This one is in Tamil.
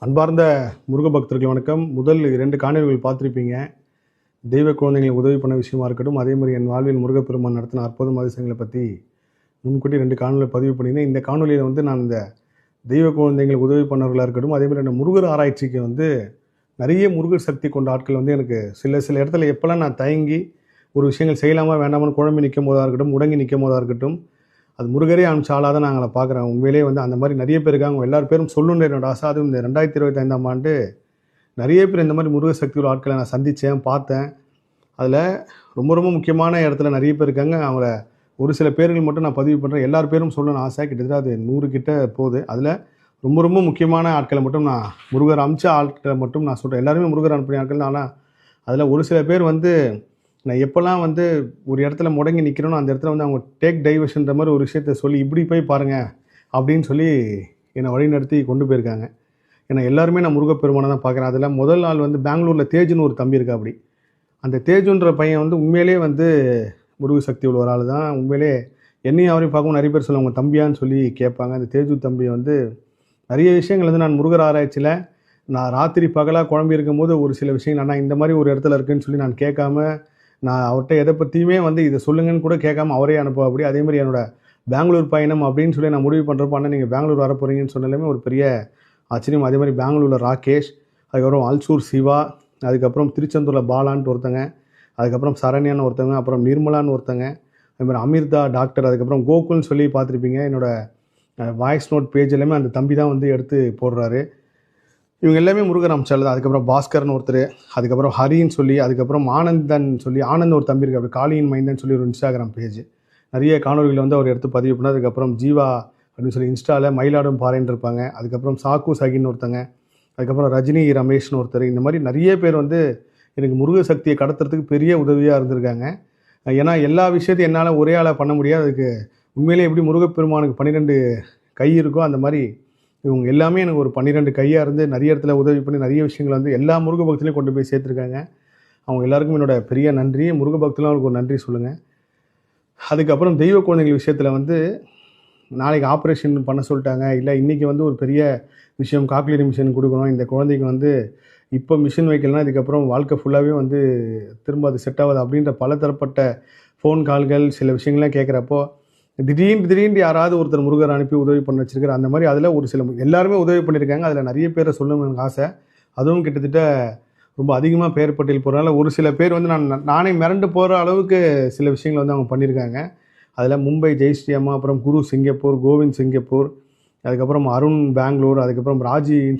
அன்பார்ந்த முருக பக்தர்கள் வணக்கம். முதல் 2 காணொளிகள் பார்த்துருப்பீங்க. தெய்வ குழந்தைங்களுக்கு உதவி பண்ண விஷயமா இருக்கட்டும், அதே மாதிரி என் வாழ்வில் முருகப்பெருமான் நடத்தின அற்புதமான அதிசயங்களை பற்றி முன்கூட்டி 2 காணொலியை பதிவு பண்ணியிருந்தேன். இந்த காணொலியில் வந்து நான் இந்த தெய்வ குழந்தைங்களுக்கு உதவி பண்ணவர்களாக இருக்கட்டும், அதே மாதிரி அந்த முருகர் ஆராய்ச்சிக்கு வந்து நிறைய முருகர் சக்தி கொண்ட ஆட்கள் வந்து எனக்கு சில இடத்துல எப்போல்லாம் நான் தயங்கி ஒரு விஷயங்கள் செய்யலாமா வேண்டாமான்னு குழம்பி நிற்கும் போதாக இருக்கட்டும், முடங்கி நிற்கும் போதாக இருக்கட்டும், அது முருகரே அனுப்பிச்ச ஆளாக தான் நாங்கள் பார்க்குறேன். உண்மையிலே வந்து அந்த மாதிரி நிறைய பேர் இருக்காங்க. எல்லார் பேரும் சொல்லணுன்ற என்னோட ஆசை. அதுவும் இந்த 2025ஆம் ஆண்டு நிறைய பேர் இந்த மாதிரி முருக சக்தி உள்ள ஆட்களை நான் சந்தித்தேன், பார்த்தேன். அதில் ரொம்ப ரொம்ப முக்கியமான இடத்துல நிறைய பேர் இருக்காங்க. அவங்கள ஒரு சில பேர்கள் மட்டும் நான் பதிவு பண்ணுறேன். எல்லார் பேரும் சொல்லணும்னு ஆசை. கிட்டத்தட்ட அது 100 கிட்ட போகுது. அதில் ரொம்ப ரொம்ப முக்கியமான ஆட்களை மட்டும் நான் முருகர் அமிச்ச ஆட்களை மட்டும் நான் சொல்கிறேன். எல்லாருமே முருகர் அனுப்பின ஆட்கள் தான். ஆனால் அதில் ஒரு சில பேர் வந்து நான் எப்போல்லாம் வந்து ஒரு இடத்துல முடங்கி நிற்கிறேனோ அந்த இடத்துல வந்து அவங்க டேக் டைவர்ஷன்ற மாதிரி ஒரு விஷயத்த சொல்லி இப்படி போய் பாருங்கள் அப்படின்னு சொல்லி என்னை வழிநடத்தி கொண்டு போயிருக்காங்க. ஏன்னா எல்லாருமே நான் முருகப்பெருமானை தான் பார்க்குறேன். அதில் முதல் நாள் வந்து பெங்களூரில் தேஜுன்னு ஒரு தம்பி இருக்கா. அப்படி அந்த தேஜுன்ற பையன் வந்து உண்மையிலே வந்து முருக சக்தி உள்ள ஒரு ஆள் தான். உண்மையிலே என்னையும் அவரையும் பார்க்கவும் நிறைய பேர் சொல்லுவாங்க தம்பியான்னு சொல்லி கேட்பாங்க. அந்த தேஜு தம்பி வந்து நிறைய விஷயங்கள் வந்து நான் முருகர் ஆராய்ச்சியில் நான் ராத்திரி பகலாக குழம்பி இருக்கும்போது ஒரு சில விஷயங்கள் ஆனால் இந்த மாதிரி ஒரு இடத்துல இருக்குன்னு சொல்லி நான் கேட்காம நான் அவர்கிட்ட எதை பற்றியுமே வந்து இதை சொல்லுங்கன்னு கூட கேட்காம அவரே அனுப்புவா. அப்படி அதே மாதிரி என்னோட பெங்களூர் பயணம் அப்படின்னு சொல்லி நான் முடிவு பண்ணுறப்போ அண்ணா நீங்கள் பெங்களூர் வர போகிறீங்கன்னு சொன்னாலுமே ஒரு பெரிய ஆச்சரியம். அதே மாதிரி பெங்களூரில் ராகேஷ், அதுக்கப்புறம் அல்சூர் சிவா, அதுக்கப்புறம் திருச்செந்தூரில் பாலான்ட்டு ஒருத்தங்க, அதுக்கப்புறம் சரண்யான்னு ஒருத்தங்க, அப்புறம் நிர்மலான்னு ஒருத்தங்க, அதே மாதிரி அமிர்தா டாக்டர், அதுக்கப்புறம் கோகுல்னு சொல்லி பார்த்துருப்பீங்க. என்னோடய வாய்ஸ் நோட் பேஜ் எல்லாமே அந்த தம்பி தான் வந்து எடுத்து போடுறாரு. இவங்க எல்லாமே முருகர் அம்சால் தான். அதுக்கப்புறம் பாஸ்கர்னு ஒருத்தர், அதுக்கப்புறம் ஹரின்னு சொல்லி, அதுக்கப்புறம் ஆனந்தன் சொல்லி ஆனந்த் ஒரு தம்பி இருக்கு. அப்படி காளியின் மைந்தன் சொல்லி ஒரு இன்ஸ்டாகிராம் பேஜ் நிறைய காணொலிகளை வந்து அவர் எடுத்து பதிவு பண்ணார். அதுக்கப்புறம் ஜீவா அப்படின்னு சொல்லி இன்ஸ்டாவில் மயிலாடும் பாறைன்னு இருப்பாங்க. அதுக்கப்புறம் சாக்கு சகின்னு ஒருத்தங்க, அதுக்கப்புறம் ரஜினி ரமேஷ்னு ஒருத்தர். இந்த மாதிரி நிறைய பேர் வந்து எனக்கு முருக சக்தியை கடத்துறதுக்கு பெரிய உதவியாக இருந்திருக்காங்க. ஏன்னா எல்லா விஷயத்தையும் என்னால் ஒரே ஆளாக பண்ண முடியாது. அதுக்கு உண்மையிலே எப்படி முருகப்பெருமானுக்கு 12 கை இருக்கோ அந்த மாதிரி இவங்க எல்லாமே எனக்கு ஒரு 12 கையாக இருந்து நிறைய இடத்துல உதவி பண்ணி நிறைய விஷயங்களை வந்து எல்லா முருக பக்திலையும் கொண்டு போய் சேர்த்துருக்காங்க. அவங்க எல்லாருக்கும் என்னோட பெரிய நன்றி. முருக பக்திலும் அவங்களுக்கு ஒரு நன்றி சொல்லுங்கள். அதுக்கப்புறம் தெய்வ குழந்தைகள் விஷயத்தில் வந்து நாளைக்கு ஆப்ரேஷன் பண்ண சொல்லிட்டாங்க. இல்லை இன்றைக்கி வந்து ஒரு பெரிய விஷயம் காக்லியரி மிஷின் கொடுக்கணும். இந்த குழந்தைக்கு வந்து இப்போ மிஷின் வைக்கலன்னா இதுக்கப்புறம் வாழ்க்கை ஃபுல்லாகவே வந்து திரும்ப அது செட் ஆகாது அப்படின்ற பல தரப்பட்ட ஃபோன் கால்கள் சில விஷயங்கள்லாம் கேட்குறப்போ திடீர்னு யாராவது ஒருத்தர் முருகர் அனுப்பி உதவி பண்ண வச்சிருக்காரு. அந்த மாதிரி அதில் ஒரு சில எல்லாருமே உதவி பண்ணியிருக்காங்க. அதில் நிறைய பேரை சொல்லணும்னு எனக்கு ஆசை. அதுவும் கிட்டத்தட்ட ரொம்ப அதிகமாக பேர் பட்டியல் போகிறனால ஒரு சில பேர் வந்து நானே மிரண்டு போகிற அளவுக்கு சில விஷயங்களை வந்து அவங்க பண்ணியிருக்காங்க. அதில் மும்பை ஜெயஸ்ரீ அம்மா, அப்புறம் குரு சிங்கப்பூர், கோவிந்த் சிங்கப்பூர், அதுக்கப்புறம் அருண் பெங்களூர், அதுக்கப்புறம் ராஜின்னு சொல்லி